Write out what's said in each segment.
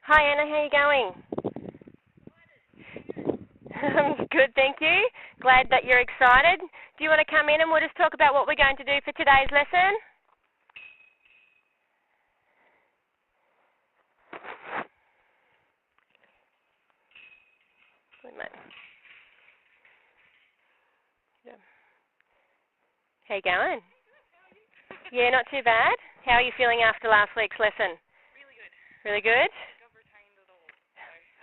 Hi Anna, how are you going? Good, thank you. Glad that you're excited. Do you want to come in and we'll just talk about what we're going to do for today's lesson? How you going? Yeah, not too bad. How are you feeling after last week's lesson? Really good?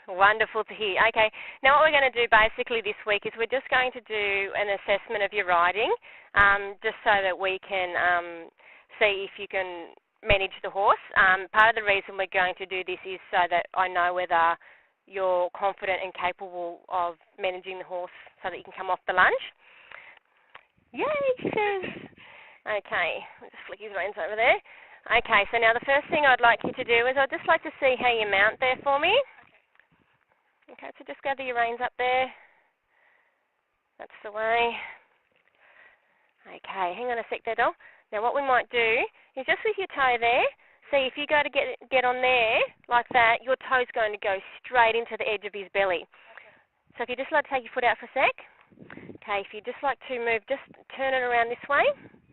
Wonderful to hear. Okay, now what we're going to do basically this week is we're just going to do an assessment of your riding, just so that we can see if you can manage the horse. Part of the reason we're going to do this is so that I know whether you're confident and capable of managing the horse so that you can come off the lunge. Yay, she says. Okay, I'll just flick his reins over there. Okay, so now the first thing I'd like you to do is I'd just like to see how you mount there for me. Okay, so just gather your reins up there. That's the way. Okay, hang on a sec there, doll. Now what we might do is just with your toe there, see if you go to get on there like that, your toe's going to go straight into the edge of his belly. Okay. So if you just like to take your foot out for a sec. Okay, if you just like to move, just turn it around this way.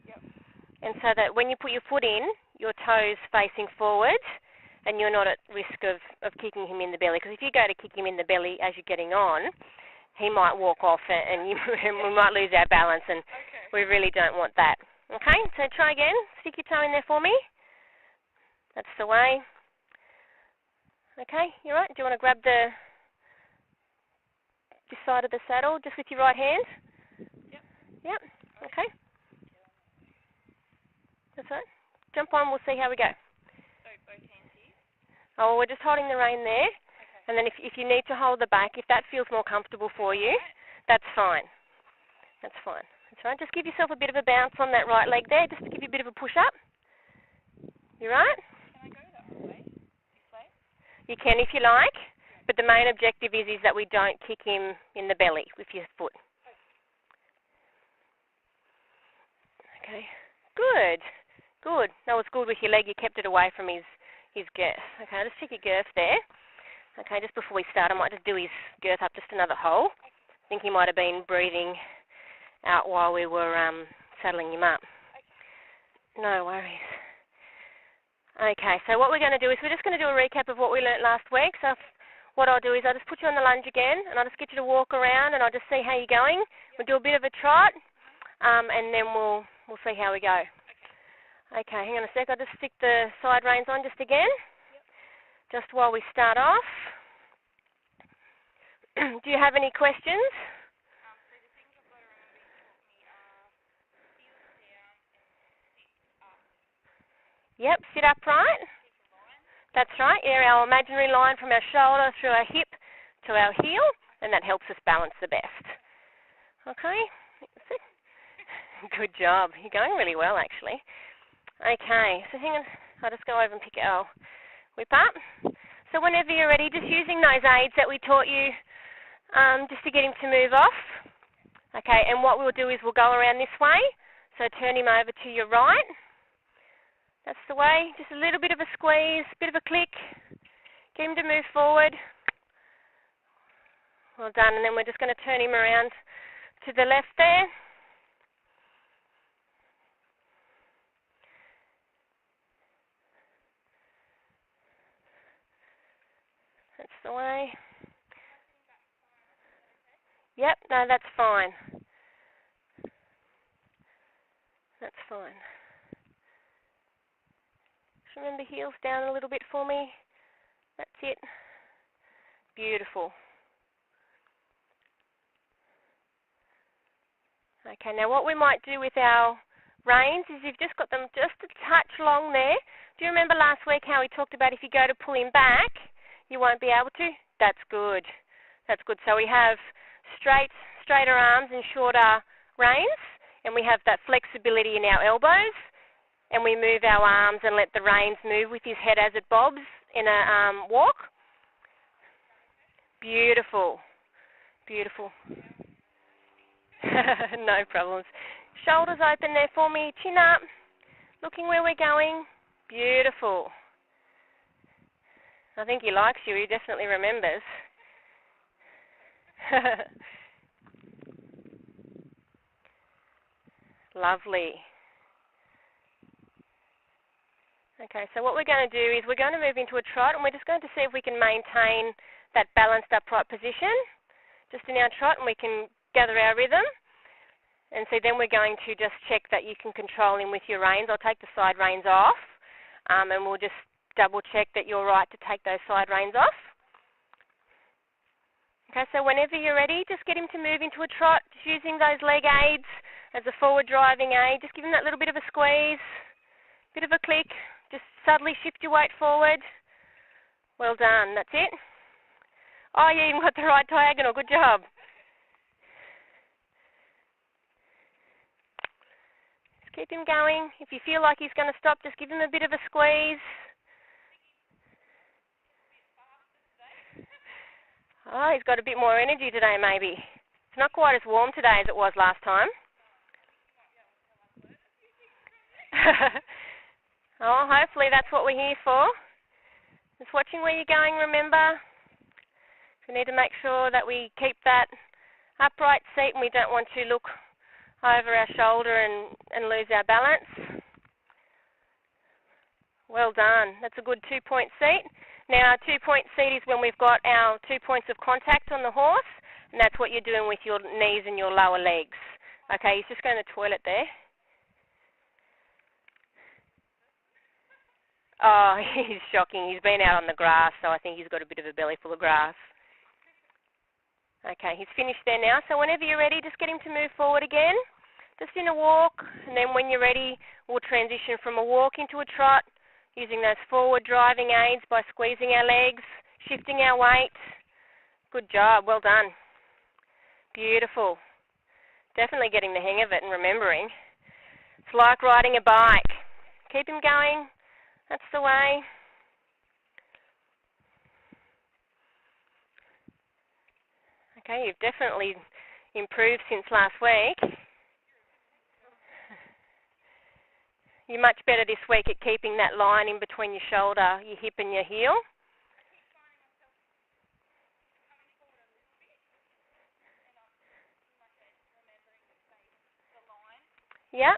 Yep. And so that when you put your foot in, your toe's facing forward and you're not at risk of kicking him in the belly. Because if you go to kick him in the belly as you're getting on, he might walk off and we might lose our balance, and we really don't want that. Okay, so try again. Stick your toe in there for me. That's the way. Okay, you right? Do you want to grab this side of the saddle just with your right hand? Yep. Okay. That's right. Jump on, we'll see how we go. So both hands here? Oh, we're just holding the rein there. Okay. And then if you need to hold the back, if that feels more comfortable for you, that's fine. That's fine. That's right. Just give yourself a bit of a bounce on that right leg there, just to give you a bit of a push up. You right? Can I go that way? This way? You can if you like, but the main objective is that we don't kick him in the belly with your foot. Okay. Good. Good. That was good with your leg. You kept it away from his girth. Okay, I'll just check your girth there. Okay, just before we start, I might just do his girth up just another hole. I think he might have been breathing out while we were saddling him up. No worries. Okay, so what we're going to do is we're just going to do a recap of what we learnt last week. So what I'll do is I'll just put you on the lunge again, and I'll just get you to walk around, and I'll just see how you're going. We'll do a bit of a trot, and then we'll see how we go. Okay, hang on a sec. I'll just stick the side reins on just again, just while we start off. Do you have any questions? So the things I've got to remember you taught me are heels down and sit up. Yep, sit upright. That's right. Yeah, our imaginary line from our shoulder through our hip to our heel, and that helps us balance the best. Okay. Good job. You're going really well, actually. Okay, so hang on. I'll just go over and pick our whip up. So whenever you're ready, just using those aids that we taught you just to get him to move off. Okay, and what we'll do is we'll go around this way. So turn him over to your right. That's the way. Just a little bit of a squeeze, bit of a click. Get him to move forward. Well done. And then we're just going to turn him around to the left there. That's the way. Yep, no, that's fine. That's fine. Just remember, heels down a little bit for me. That's it. Beautiful. Okay, now what we might do with our reins is you've just got them just a touch long there. Do you remember last week how we talked about if you go to pull him back, you won't be able to? That's good. That's good. So we have straighter arms and shorter reins, and we have that flexibility in our elbows, and we move our arms and let the reins move with his head as it bobs in a walk. Beautiful. Beautiful. No problems. Shoulders open there for me, chin up, looking where we're going. Beautiful. I think he likes you. He definitely remembers. Lovely. Okay, so what we're going to do is we're going to move into a trot, and we're just going to see if we can maintain that balanced upright position just in our trot, and we can gather our rhythm. And so then we're going to just check that you can control him with your reins. I'll take the side reins off, and we'll just double check that you're right to take those side reins off. Okay, so whenever you're ready, just get him to move into a trot, just using those leg aids as a forward driving aid. Just give him that little bit of a squeeze, bit of a click. Just subtly shift your weight forward. Well done, that's it. Oh, you even got the right diagonal, good job. Just keep him going. If you feel like he's going to stop, just give him a bit of a squeeze. Oh, he's got a bit more energy today, maybe. It's not quite as warm today as it was last time. Oh, hopefully that's what we're here for. Just watching where you're going, remember. We need to make sure that we keep that upright seat, and we don't want to look over our shoulder and lose our balance. Well done. That's a good 2-point seat. Now, our 2-point seat is when we've got our 2 points of contact on the horse, and that's what you're doing with your knees and your lower legs. Okay, he's just going to the toilet there. Oh, he's shocking. He's been out on the grass, so I think he's got a bit of a belly full of grass. Okay, he's finished there now. So whenever you're ready, just get him to move forward again, just in a walk, and then when you're ready, we'll transition from a walk into a trot, using those forward driving aids by squeezing our legs, shifting our weight. Good job, well done. Beautiful. Definitely getting the hang of it and remembering. It's like riding a bike. Keep him going. That's the way. Okay, you've definitely improved since last week. You're much better this week at keeping that line in between your shoulder, your hip and your heel. Yeah.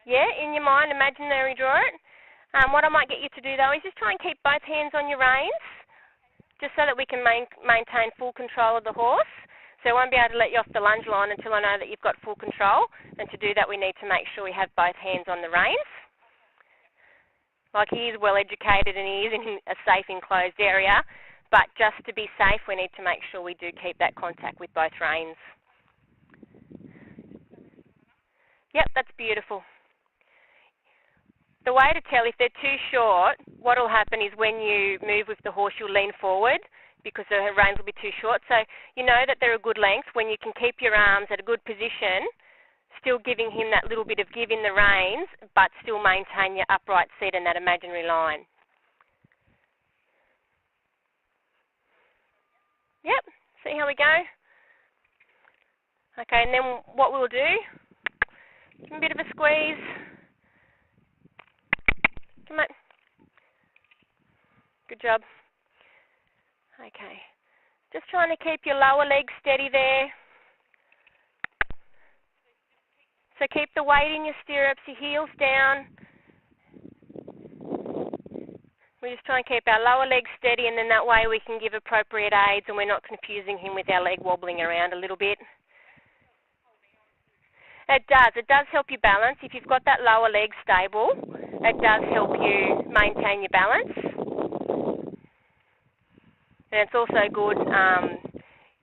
Yeah, in your mind, imaginary draw it. What I might get you to do, though, is just try and keep both hands on your reins, just so that we can maintain full control of the horse. So I won't be able to let you off the lunge line until I know that you've got full control. And to do that, we need to make sure we have both hands on the reins. Like, he is well educated and he is in a safe enclosed area, but just to be safe, we need to make sure we do keep that contact with both reins. Yep, that's beautiful. The way to tell if they're too short, what will happen is when you move with the horse, you'll lean forward because the reins will be too short. So you know that they're a good length when you can keep your arms at a good position, still giving him that little bit of give in the reins, but still maintain your upright seat and that imaginary line. Yep, see how we go? Okay, and then what we'll do, give him a bit of a squeeze. Come on. Good job. Okay. Just trying to keep your lower leg steady there. So keep the weight in your stirrups, your heels down. We just try and keep our lower leg steady, and then that way we can give appropriate aids and we're not confusing him with our leg wobbling around a little bit. It does help you balance. If you've got that lower leg stable, it does help you maintain your balance. And it's also good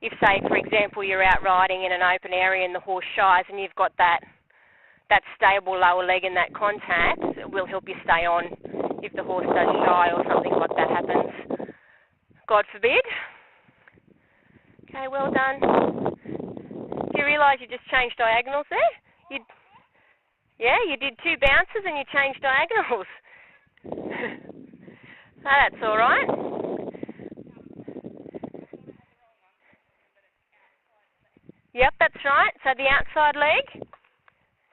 if, say, for example, you're out riding in an open area and the horse shies and you've got that stable lower leg and that contact, it will help you stay on if the horse does shy or something like that happens. God forbid. Okay, well done. Do you realise you just changed diagonals there? You did 2 bounces and you changed diagonals. Oh, that's all right. Yep, that's right. So the outside leg.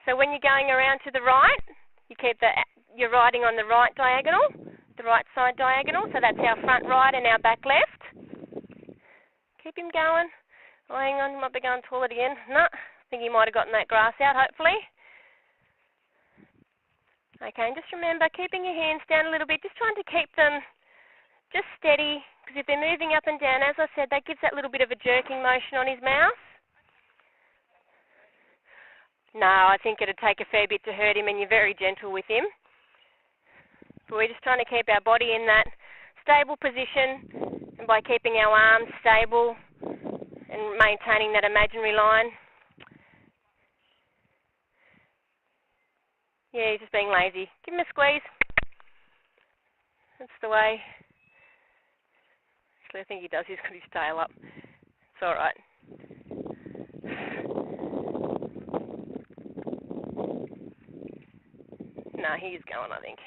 So when you're going around to the right, you keep you're riding on the right diagonal, the right side diagonal. So that's our front right and our back left. Keep him going. Oh, hang on, he might be going toward it again. No, I think he might have gotten that grass out, hopefully. Okay, and just remember, keeping your hands down a little bit, just trying to keep them just steady, because if they're moving up and down, as I said, that gives that little bit of a jerking motion on his mouth. No, I think it'd take a fair bit to hurt him, and you're very gentle with him. But we're just trying to keep our body in that stable position, and by keeping our arms stable and maintaining that imaginary line. Yeah, he's just being lazy. Give him a squeeze. That's the way. Actually, I think he does. He's got his tail up. It's all right. No, he is going, I think.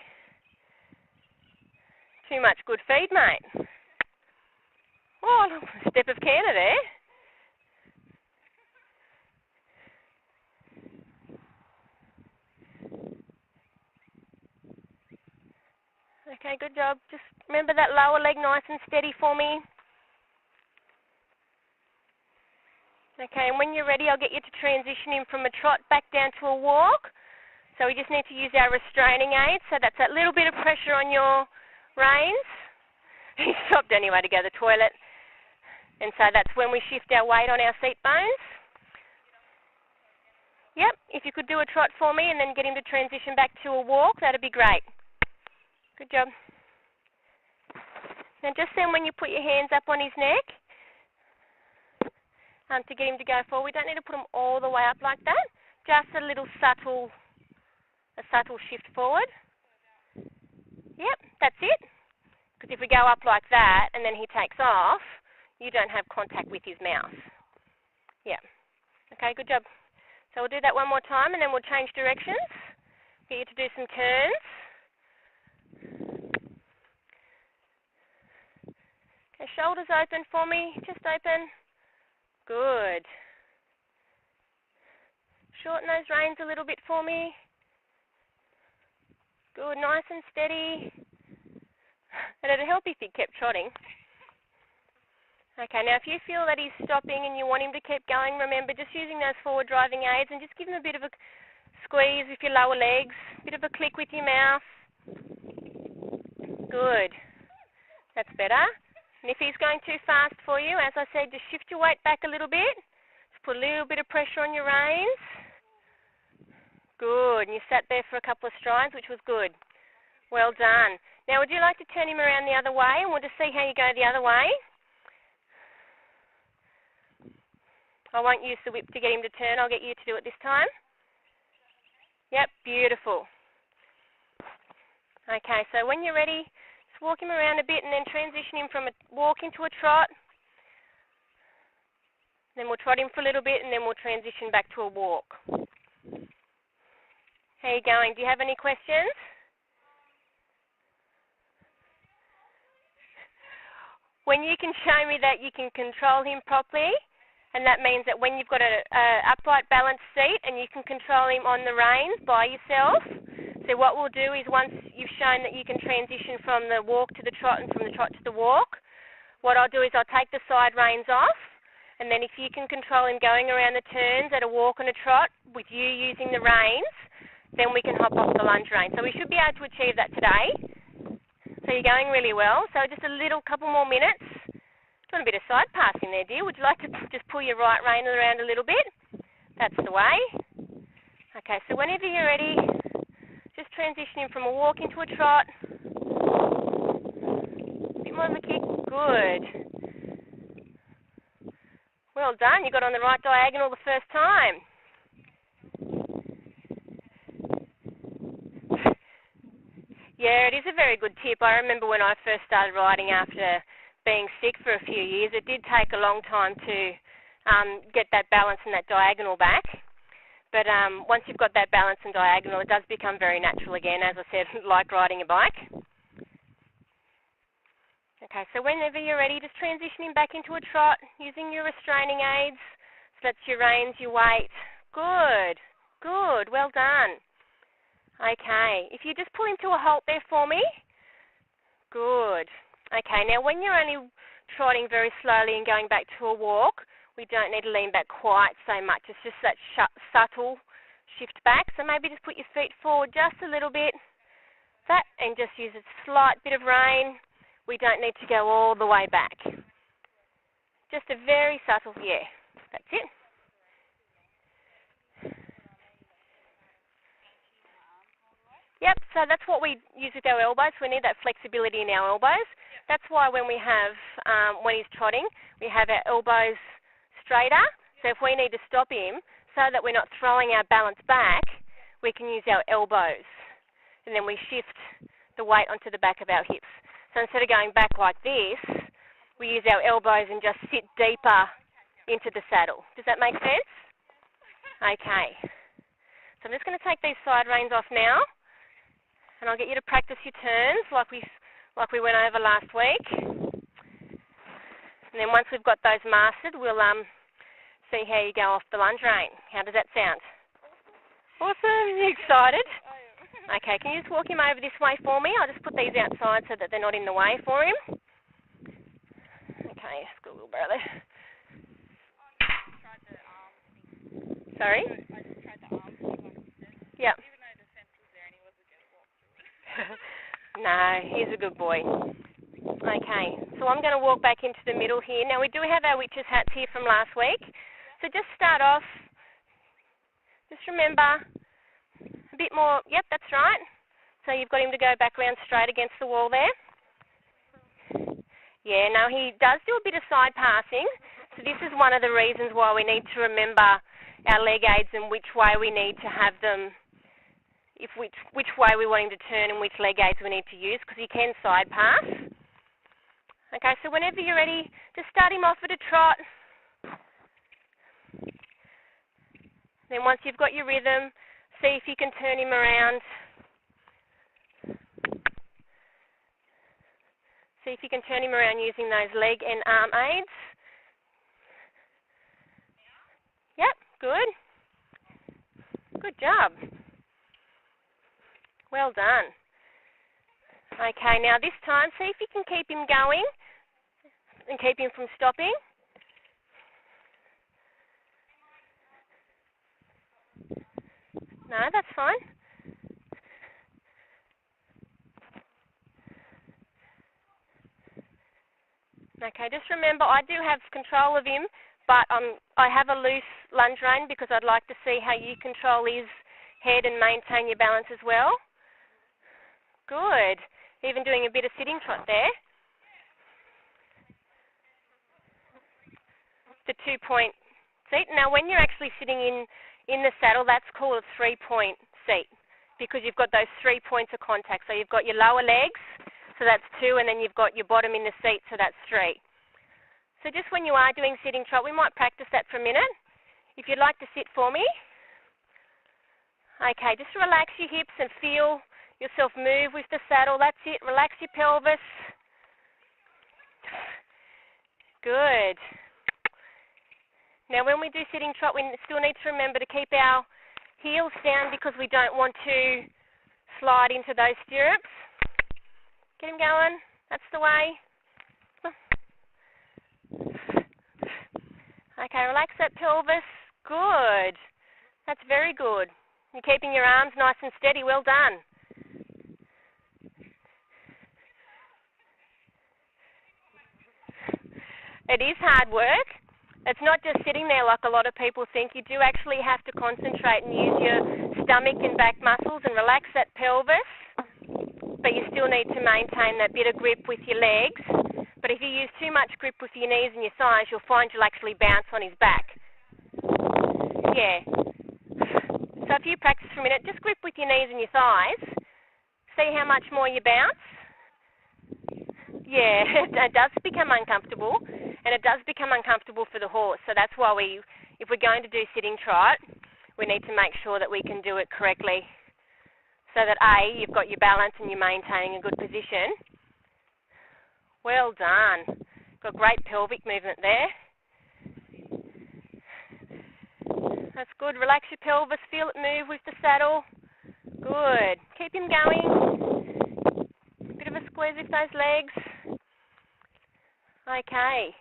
Too much good feed, mate. Oh, step of Canada there. Okay, good job. Just remember that lower leg nice and steady for me. Okay, and when you're ready, I'll get you to transition him from a trot back down to a walk. So we just need to use our restraining aid. So that's that little bit of pressure on your reins. He stopped anyway to go to the toilet. And so that's when we shift our weight on our seat bones. Yep, if you could do a trot for me and then get him to transition back to a walk, that'd be great. Good job. Now just then when you put your hands up on his neck, to get him to go forward, we don't need to put him all the way up like that. Just a little subtle shift forward. Yep, that's it. Because if we go up like that and then he takes off, you don't have contact with his mouth. Yeah. Okay, good job. So we'll do that one more time and then we'll change directions. Get you to do some turns. Okay, shoulders open for me. Just open. Good. Shorten those reins a little bit for me. Good, nice and steady. And it'd help if he kept trotting. Okay, now if you feel that he's stopping and you want him to keep going, remember just using those forward driving aids and just give him a bit of a squeeze with your lower legs, a bit of a click with your mouth. Good. That's better. And if he's going too fast for you, as I said, just shift your weight back a little bit. Just put a little bit of pressure on your reins. Good. And you sat there for a couple of strides, which was good. Well done. Now, would you like to turn him around the other way? And we'll just see how you go the other way. I won't use the whip to get him to turn. I'll get you to do it this time. Yep, beautiful. Okay, so when you're ready, just walk him around a bit and then transition him from a walk into a trot. Then we'll trot him for a little bit and then we'll transition back to a walk. How are you going? Do you have any questions? When you can show me that you can control him properly, and that means that when you've got a upright balanced seat and you can control him on the reins by yourself, so what we'll do is once you've shown that you can transition from the walk to the trot and from the trot to the walk, what I'll do is I'll take the side reins off, and then if you can control him going around the turns at a walk and a trot with you using the reins, then we can hop off the lunge rein. So we should be able to achieve that today. So you're going really well. So just a little couple more minutes. Doing a bit of side passing there, dear. Would you like to just pull your right rein around a little bit? That's the way. Okay, so whenever you're ready, just transitioning from a walk into a trot. A bit more of a kick. Good. Well done. You got on the right diagonal the first time. Yeah, it is a very good tip. I remember when I first started riding after being sick for a few years, it did take a long time to get that balance and that diagonal back. But once you've got that balance and diagonal, it does become very natural again, as I said, like riding a bike. Okay, so whenever you're ready, just transitioning back into a trot using your restraining aids. So that's your reins, your weight. Good, good, well done. Okay, if you just pull him to a halt there for me. Good. Okay, now when you're only trotting very slowly and going back to a walk, we don't need to lean back quite so much. It's just that subtle shift back. So maybe just put your feet forward just a little bit. That, and just use a slight bit of rein. We don't need to go all the way back. Just a very subtle, yeah, that's it. Yep, so that's what we use with our elbows. We need that flexibility in our elbows. That's why when we have, when he's trotting, we have our elbows straighter. So if we need to stop him, so that we're not throwing our balance back, we can use our elbows. And then we shift the weight onto the back of our hips. So instead of going back like this, we use our elbows and just sit deeper into the saddle. Does that make sense? Okay. So I'm just going to take these side reins off now. And I'll get you to practice your turns like we went over last week. And then once we've got those mastered, we'll see how you go off the lunge rein. How does that sound? Awesome. You excited? Okay, can you just walk him over this way for me? I'll just put these outside so that they're not in the way for him. Okay, just got a little barrel there. Sorry? I just tried the arm thing. Yep. Even though the fence was there and he wasn't going to walk through. No, he's a good boy. Okay, so I'm going to walk back into the middle here. Now, we do have our witches' hats here from last week. So just start off. Just remember, a bit more. Yep, that's right. So you've got him to go back around straight against the wall there. Yeah, now he does do a bit of side passing. So this is one of the reasons why we need to remember our leg aids and which way we need to have them, which way we want him to turn and which leg aids we need to use, because he can side pass. Okay, so whenever you're ready, just start him off at a trot. Then once you've got your rhythm, see if you can turn him around. See if you can turn him around using those leg and arm aids. Yep, good. Good job. Well done. Okay, now this time, see if you can keep him going and keep him from stopping. No, that's fine. Okay, just remember I do have control of him, but I have a loose lunge rein because I'd like to see how you control his head and maintain your balance as well. Good. Even doing a bit of sitting trot there. The 2-point seat. Now, when you're actually sitting in the saddle, that's called a 3-point seat because you've got those 3 points of contact. So you've got your lower legs, so that's 2, and then you've got your bottom in the seat, so that's 3. So just when you are doing sitting trot, we might practice that for a minute. If you'd like to sit for me. Okay, just relax your hips and feel yourself move with the saddle. That's it. Relax your pelvis. Good. Now, when we do sitting trot, we still need to remember to keep our heels down because we don't want to slide into those stirrups. Get him going. That's the way. Okay, relax that pelvis. Good. That's very good. You're keeping your arms nice and steady. Well done. It is hard work. It's not just sitting there like a lot of people think. You do actually have to concentrate and use your stomach and back muscles and relax that pelvis. But you still need to maintain that bit of grip with your legs. But if you use too much grip with your knees and your thighs, you'll find you'll actually bounce on his back. Yeah. So if you practice for a minute, just grip with your knees and your thighs. See how much more you bounce. Yeah, it does become uncomfortable, and it does become uncomfortable for the horse. So that's why if we're going to do sitting trot, we need to make sure that we can do it correctly so that A, you've got your balance and you're maintaining a good position. Well done. Got great pelvic movement there. That's good. Relax your pelvis. Feel it move with the saddle. Good. keep him going. Bit of a squeeze with those legs. Okay.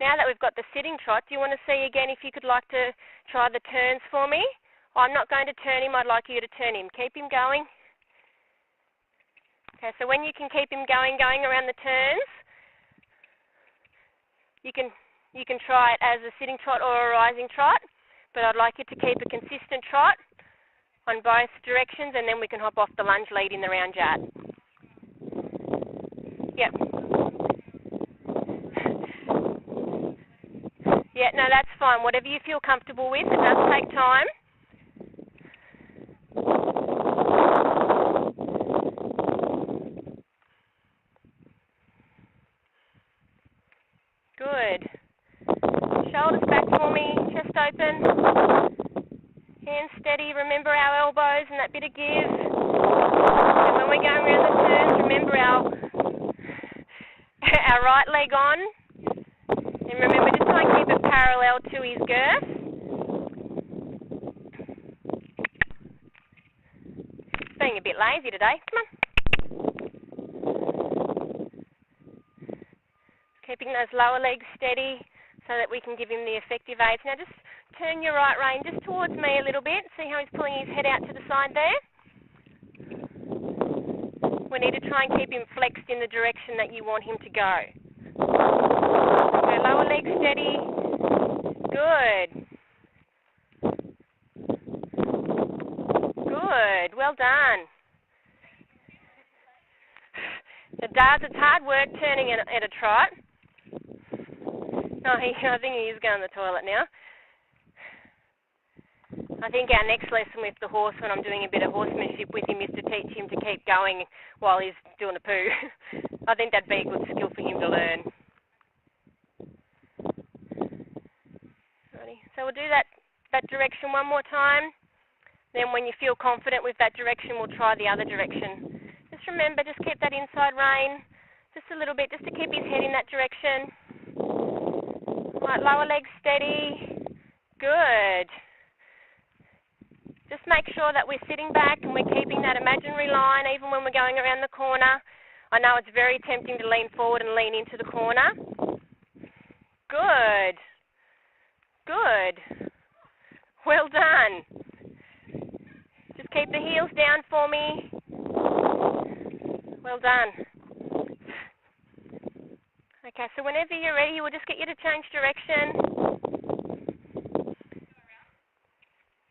Now that we've got the sitting trot, do you want to see again if you could like to try the turns for me? I'm not going to turn him, I'd like you to turn him. Keep him going. Okay, so when you can keep him going around the turns, you can try it as a sitting trot or a rising trot, but I'd like you to keep a consistent trot on both directions, and then we can hop off the lunge lead in the round jat. Yep. Yeah, no, that's fine. Whatever you feel comfortable with, it does take time. Good. Shoulders back for me, chest open. Hands steady, remember our elbows and that bit of give. And when we're going around the turns, remember our right leg on. And remember to try and keep it parallel to his girth. Being a bit lazy today. Come on. Keeping those lower legs steady so that we can give him the effective aids. Now just turn your right rein just towards me a little bit. See how he's pulling his head out to the side there? We need to try and keep him flexed in the direction that you want him to go. Okay, lower leg steady. Good. Good. Well done. It does. It's hard work turning at a trot. Oh, I think he is going to the toilet now. I think our next lesson with the horse, when I'm doing a bit of horsemanship with him, is to teach him to keep going while he's doing a poo. I think that'd be a good skill for him to learn. Righty. So we'll do that direction one more time. Then when you feel confident with that direction, we'll try the other direction. Just remember, just keep that inside rein just a little bit, just to keep his head in that direction. Right, lower leg steady. Good. Just make sure that we're sitting back and we're keeping that imaginary line even when we're going around the corner. I know it's very tempting to lean forward and lean into the corner. Good. Good. Well done. Just keep the heels down for me. Well done. Okay, so whenever you're ready, we'll just get you to change direction.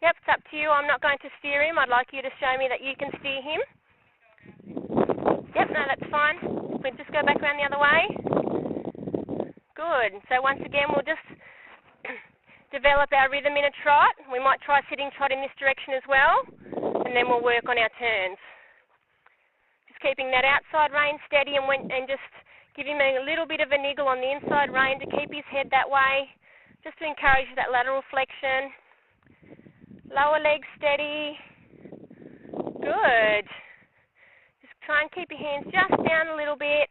Yep, it's up to you. I'm not going to steer him. I'd like you to show me that you can steer him. Yep, no, that's fine. We'll just go back around the other way. Good. So once again, we'll just develop our rhythm in a trot. We might try sitting trot in this direction as well, and then we'll work on our turns. Just keeping that outside rein steady and just give him a little bit of a niggle on the inside rein to keep his head that way, just to encourage that lateral flexion. Lower leg steady. Good. Just try and keep your hands just down a little bit.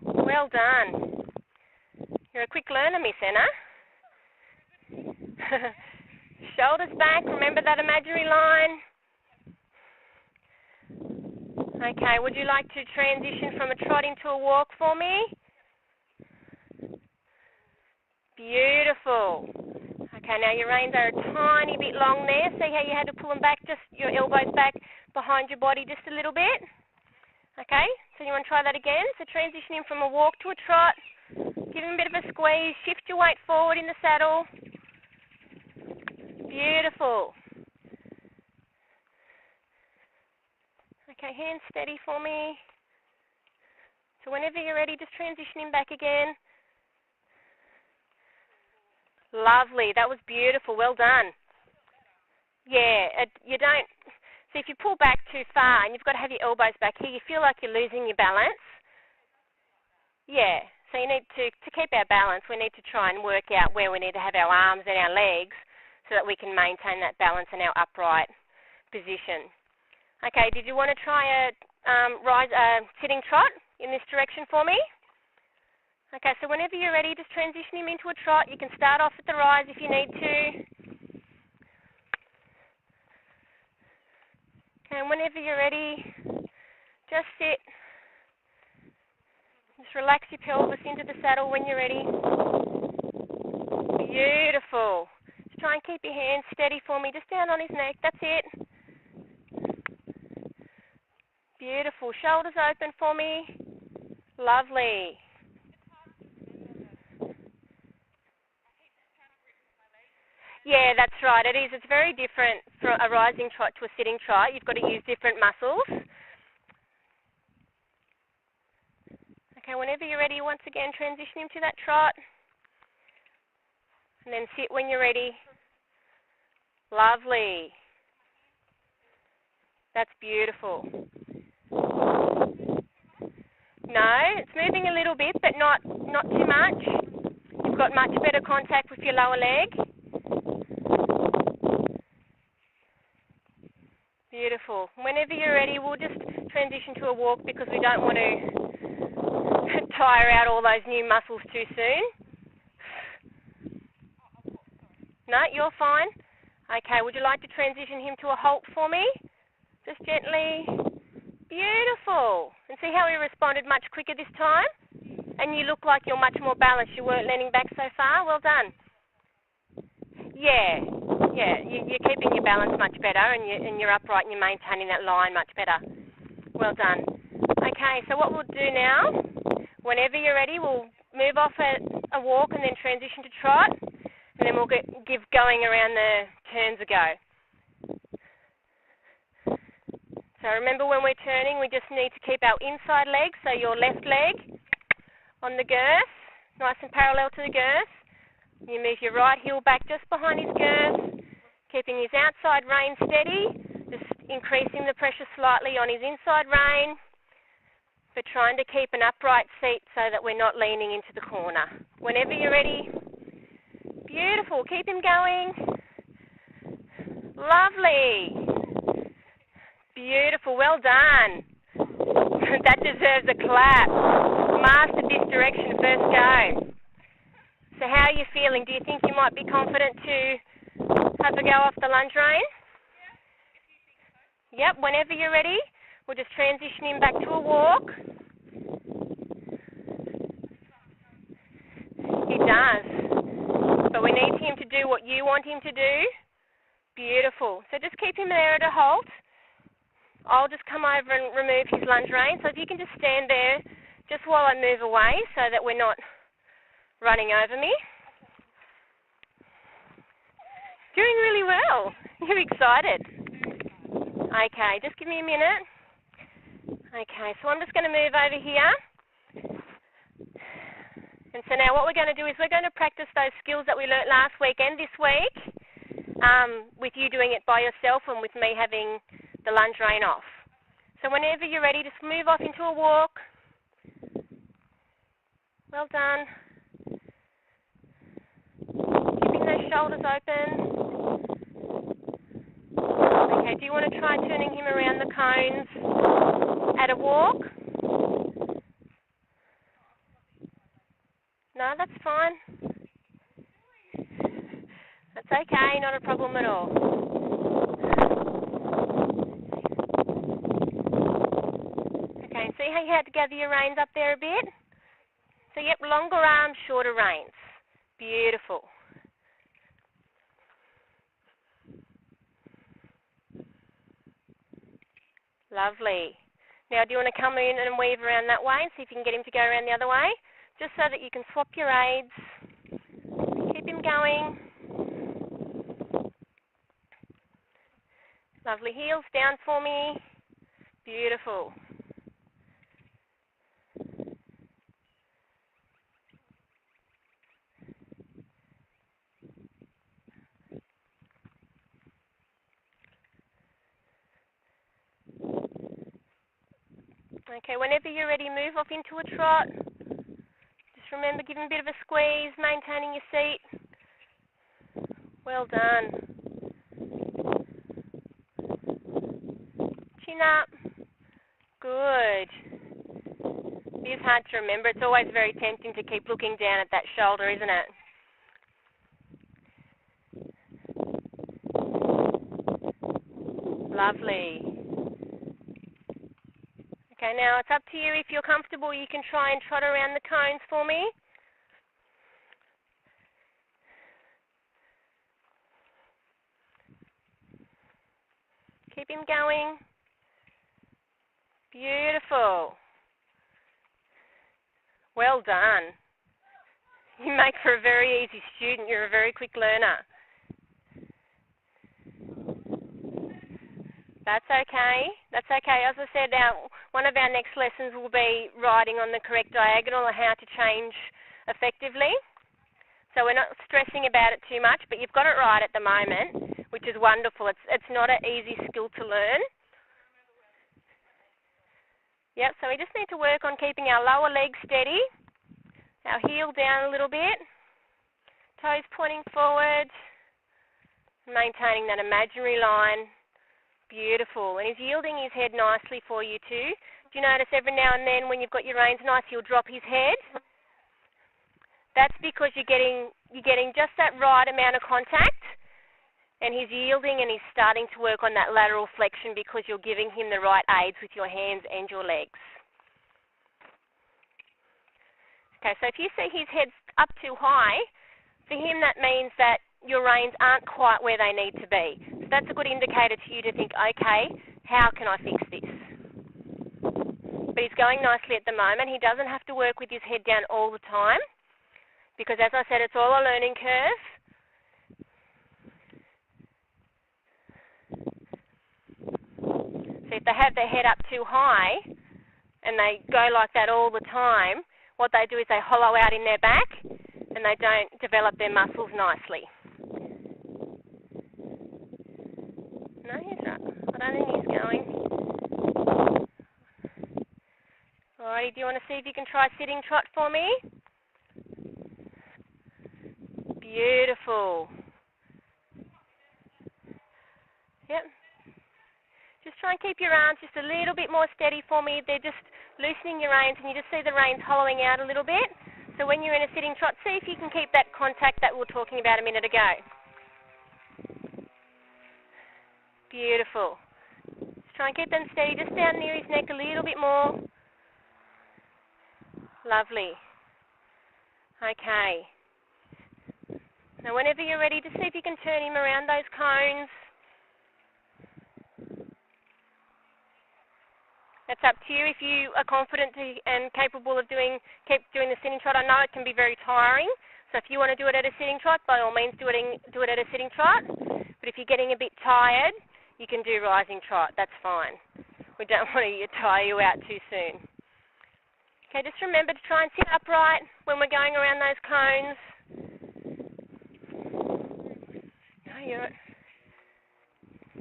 Well done. You're a quick learner, Miss Anna. Shoulders back. Remember that imaginary line. Okay, would you like to transition from a trot into a walk for me? Beautiful. Okay, now your reins are a tiny bit long there. See how you had to pull them back, just your elbows back behind your body just a little bit? Okay, so you want to try that again? So transitioning from a walk to a trot. Give him a bit of a squeeze. Shift your weight forward in the saddle. Beautiful. Okay, hands steady for me. So whenever you're ready, just transition him back again. Lovely. That was beautiful. Well done. Yeah, you don't... So if you pull back too far and you've got to have your elbows back here, you feel like you're losing your balance. Yeah, so you need to keep our balance, we need to try and work out where we need to have our arms and our legs so that we can maintain that balance in our upright position. Okay, did you want to try a sitting trot in this direction for me? Okay, so whenever you're ready, just transition him into a trot. You can start off at the rise if you need to. Okay, and whenever you're ready, just sit. Just relax your pelvis into the saddle when you're ready. Beautiful. Just try and keep your hands steady for me, just down on his neck. That's it. Beautiful. Shoulders open for me. Lovely. Yeah, that's right. It is. It's very different from a rising trot to a sitting trot. You've got to use different muscles. Okay, whenever you're ready, once again, transition him to that trot. And then sit when you're ready. Lovely. That's beautiful. No, it's moving a little bit, but not too much. You've got much better contact with your lower leg. Beautiful. Whenever you're ready, we'll just transition to a walk because we don't want to tire out all those new muscles too soon. No, you're fine. Okay, would you like to transition him to a halt for me? Just gently. Beautiful. And see how he responded much quicker this time? And you look like you're much more balanced. You weren't leaning back so far. Well done. Yeah. You're keeping your balance much better, and you're upright, and you're maintaining that line much better. Well done. Okay, so what we'll do now, whenever you're ready, we'll move off a walk and then transition to trot, and then we'll give going around the turns a go. So remember, when we're turning, we just need to keep our inside leg, so your left leg on the girth, nice and parallel to the girth. You move your right heel back just behind his girth, keeping his outside rein steady, just increasing the pressure slightly on his inside rein, but trying to keep an upright seat so that we're not leaning into the corner. Whenever you're ready, beautiful, keep him going. Lovely. Beautiful, well done. That deserves a clap. Mastered this direction first go. So how are you feeling? Do you think you might be confident to have a go off the lunge rein? Yep, whenever you're ready, we'll just transition him back to a walk. He does. But we need him to do what you want him to do. Beautiful. So just keep him there at a halt. I'll just come over and remove his lunge rein. So if you can just stand there just while I move away so that we're not running over me. Doing really well. You're excited. Okay, just give me a minute. Okay, so I'm just going to move over here. And so now what we're going to do is we're going to practice those skills that we learnt last week and this week with you doing it by yourself and with me having the lunge rein off. So whenever you're ready, just move off into a walk. Well done. Keeping those shoulders open. Okay, do you want to try turning him around the cones at a walk? No, that's fine. That's okay, not a problem at all. Okay, see how you had to gather your reins up there a bit? So yep, longer arms, shorter reins. Beautiful. Lovely. Now do you want to come in and weave around that way and see if you can get him to go around the other way? Just so that you can swap your aids. Keep him going. Lovely. Heels down for me. Beautiful. Okay, whenever you're ready, move off into a trot. Just remember, give him a bit of a squeeze, maintaining your seat. Well done. Chin up. Good. It is hard to remember. It's always very tempting to keep looking down at that shoulder, isn't it? Lovely. Okay, now it's up to you. If you're comfortable, you can try and trot around the cones for me. Keep him going. Beautiful. Well done. You make for a very easy student. You're a very quick learner. That's okay. That's okay. As I said, one of our next lessons will be writing on the correct diagonal and how to change effectively. So we're not stressing about it too much, but you've got it right at the moment, which is wonderful. It's not an easy skill to learn. Yep, so we just need to work on keeping our lower leg steady, our heel down a little bit, toes pointing forward, maintaining that imaginary line. Beautiful. And he's yielding his head nicely for you too. Do you notice every now and then when you've got your reins nice, he'll drop his head? That's because you're getting just that right amount of contact, and he's yielding and he's starting to work on that lateral flexion because you're giving him the right aids with your hands and your legs. Okay, so if you see his head's up too high, for him that means that your reins aren't quite where they need to be. So that's a good indicator to you to think, okay, how can I fix this? But he's going nicely at the moment. He doesn't have to work with his head down all the time because, as I said, it's all a learning curve. So if they have their head up too high and they go like that all the time, what they do is they hollow out in their back and they don't develop their muscles nicely. No, he's right. I don't think he's going. Alrighty, do you want to see if you can try sitting trot for me? Beautiful. Yep. Just try and keep your arms just a little bit more steady for me. They're just loosening your reins and you just see the reins hollowing out a little bit. So when you're in a sitting trot, see if you can keep that contact that we were talking about a minute ago. Beautiful. Just try and keep them steady, just down near his neck a little bit more. Lovely. Okay. Now whenever you're ready, just see if you can turn him around those cones. That's up to you if you are confident and capable of keep doing the sitting trot. I know it can be very tiring, so if you want to do it at a sitting trot, by all means do it at a sitting trot. But if you're getting a bit tired, you can do rising trot. That's fine. We don't want to tire you out too soon. Okay, just remember to try and sit upright when we're going around those cones. No,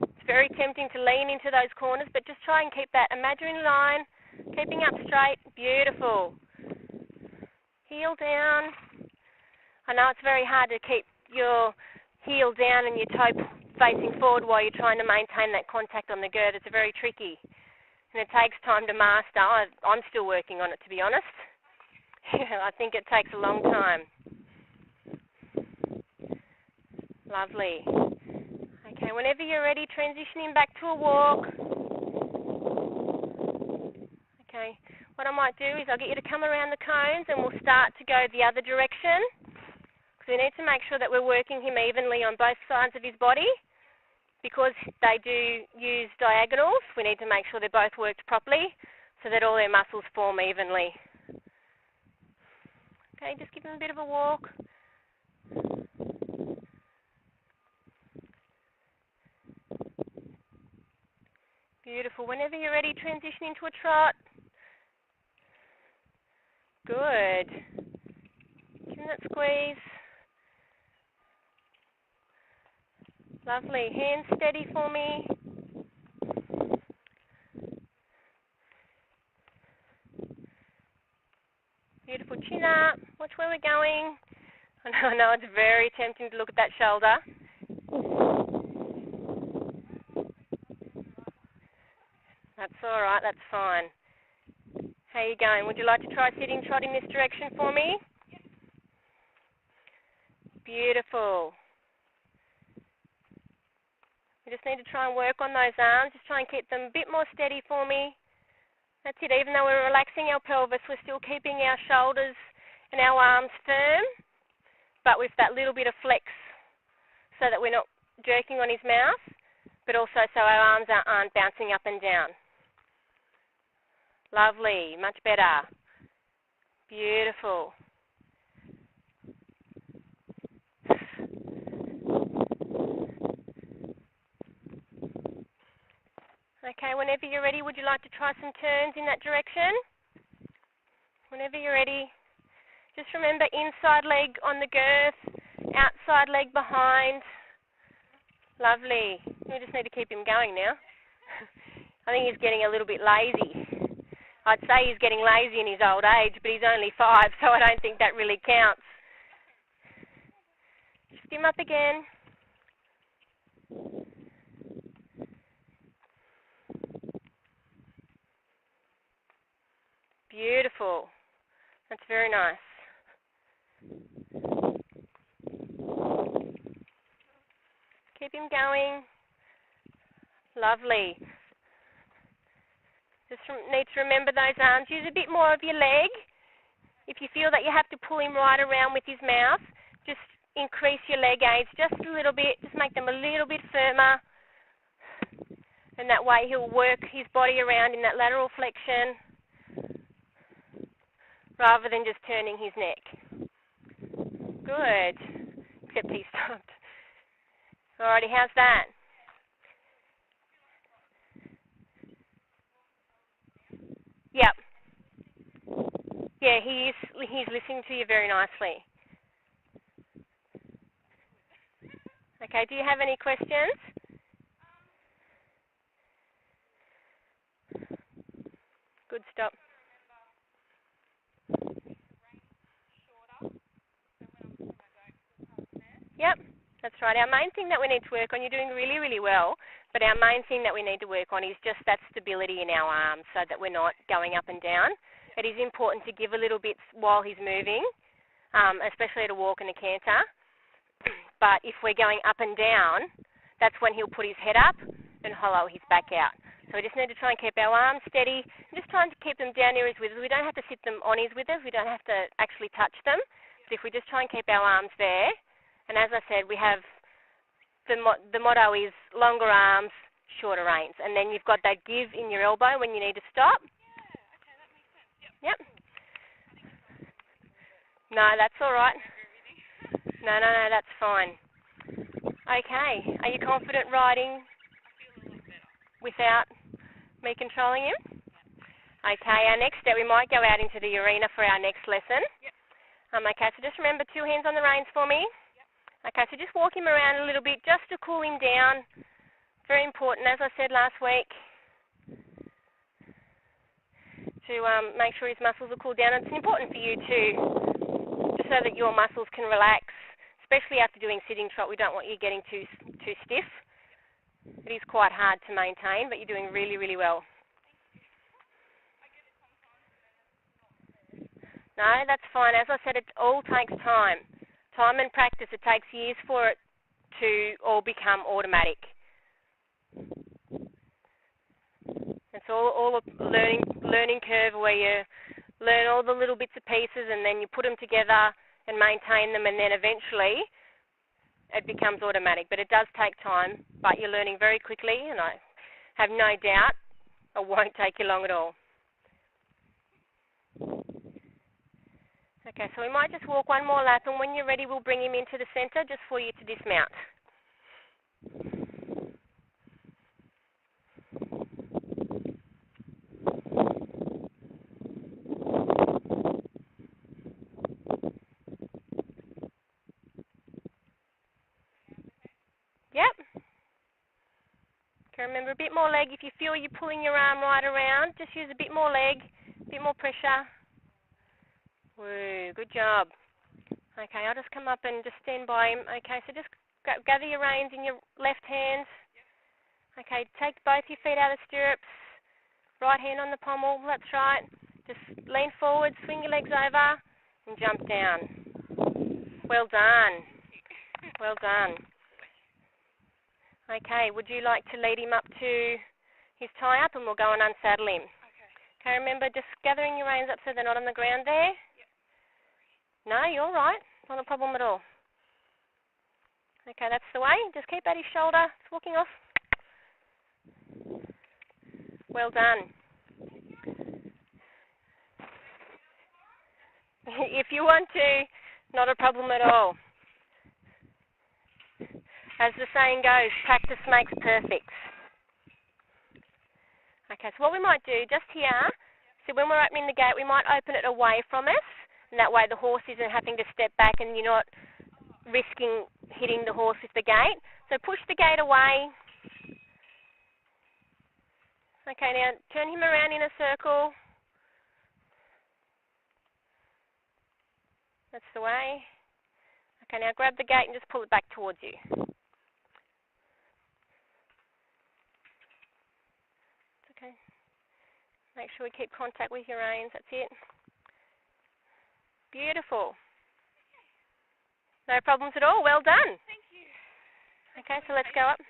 it's very tempting to lean into those corners, but just try and keep that imaginary line, keeping up straight. Beautiful. Heel down. I know it's very hard to keep your heel down and your toe facing forward while you're trying to maintain that contact on the girth. It's very tricky, and it takes time to master. I'm still working on it, to be honest. I think it takes a long time. Lovely. Okay, whenever you're ready, transitioning back to a walk. Okay, what I might do is I'll get you to come around the cones and we'll start to go the other direction. Because we need to make sure that we're working him evenly on both sides of his body. Because they do use diagonals, we need to make sure they're both worked properly so that all their muscles form evenly. Okay, just give him a bit of a walk. Beautiful. Whenever you're ready, transition into a trot. Good. Give him that squeeze. Lovely. Hands steady for me. Beautiful. Chin up. Watch where we're going. I know it's very tempting to look at that shoulder. That's all right. That's fine. How are you going? Would you like to try sitting trot in this direction for me? Beautiful. We just need to try and work on those arms. Just try and keep them a bit more steady for me. That's it. Even though we're relaxing our pelvis, we're still keeping our shoulders and our arms firm, but with that little bit of flex so that we're not jerking on his mouth, but also so our arms aren't bouncing up and down. Lovely. Much better. Beautiful. Okay, whenever you're ready, would you like to try some turns in that direction? Whenever you're ready. Just remember, inside leg on the girth, outside leg behind. Lovely. We just need to keep him going now. I think he's getting a little bit lazy. I'd say he's getting lazy in his old age, but he's only 5, so I don't think that really counts. Just him up again. Beautiful. That's very nice. Keep him going. Lovely. Just need to remember those arms. Use a bit more of your leg. If you feel that you have to pull him right around with his mouth, just increase your leg aids just a little bit. Just make them a little bit firmer. And that way he'll work his body around in that lateral flexion rather than just turning his neck. Good. Except he stopped. Alrighty, how's that? Yep. Yeah, he's listening to you very nicely. Okay, do you have any questions? Good, stop. Yep, that's right. Our main thing that we need to work on, you're doing really, really well, but our main thing that we need to work on is just that stability in our arms so that we're not going up and down. It is important to give a little bit while he's moving, especially at a walk and a canter. But if we're going up and down, that's when he'll put his head up and hollow his back out. So we just need to try and keep our arms steady, and just trying to keep them down near his withers. We don't have to sit them on his withers. We don't have to actually touch them. But if we just try and keep our arms there, and as I said, we have the motto is longer arms, shorter reins. And then you've got that give in your elbow when you need to stop. Yeah, okay, that makes sense. Yep. No, that's all right. No, that's fine. Okay, are you confident riding without me controlling him? Okay, our next step, we might go out into the arena for our next lesson. Okay, so just remember 2 hands on the reins for me. Okay, so just walk him around a little bit just to cool him down. Very important, as I said last week, to make sure his muscles are cooled down. It's important for you too, just so that your muscles can relax, especially after doing sitting trot. We don't want you getting too stiff. It is quite hard to maintain, but you're doing really, really well. No, that's fine. As I said, it all takes time. Time and practice. It takes years for it to all become automatic. It's all a learning curve where you learn all the little bits and pieces and then you put them together and maintain them, and then eventually it becomes automatic. But it does take time, but you're learning very quickly, and I have no doubt it won't take you long at all. Okay, so we might just walk one more lap, and when you're ready, we'll bring him into the center just for you to dismount. Yep. Okay, remember, a bit more leg. If you feel you're pulling your arm right around, just use a bit more leg, a bit more pressure. Woo, good job. Okay, I'll just come up and just stand by him. Okay, so just gather your reins in your left hand. Okay, take both your feet out of the stirrups. Right hand on the pommel, that's right. Just lean forward, swing your legs over, and jump down. Well done. Well done. Okay, would you like to lead him up to his tie-up, and we'll go and unsaddle him? Okay, remember just gathering your reins up so they're not on the ground there. No, you're all right. Not a problem at all. Okay, that's the way. Just keep at his shoulder. It's walking off. Well done. If you want to, not a problem at all. As the saying goes, practice makes perfect. Okay, so what we might do just here, so when we're opening the gate, we might open it away from us, and that way the horse isn't having to step back and you're not risking hitting the horse with the gate. So push the gate away. Okay, now turn him around in a circle. That's the way. Okay, now grab the gate and just pull it back towards you. Okay. Make sure we keep contact with your reins. That's it. Beautiful. No problems at all. Well done. Thank you. Okay, so let's go up.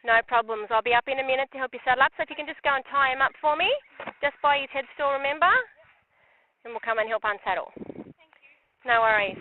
No problems. I'll be up in a minute to help you saddle up. So if you can just go and tie him up for me, just by his headstall, remember? And we'll come and help unsaddle. Thank you. No worries.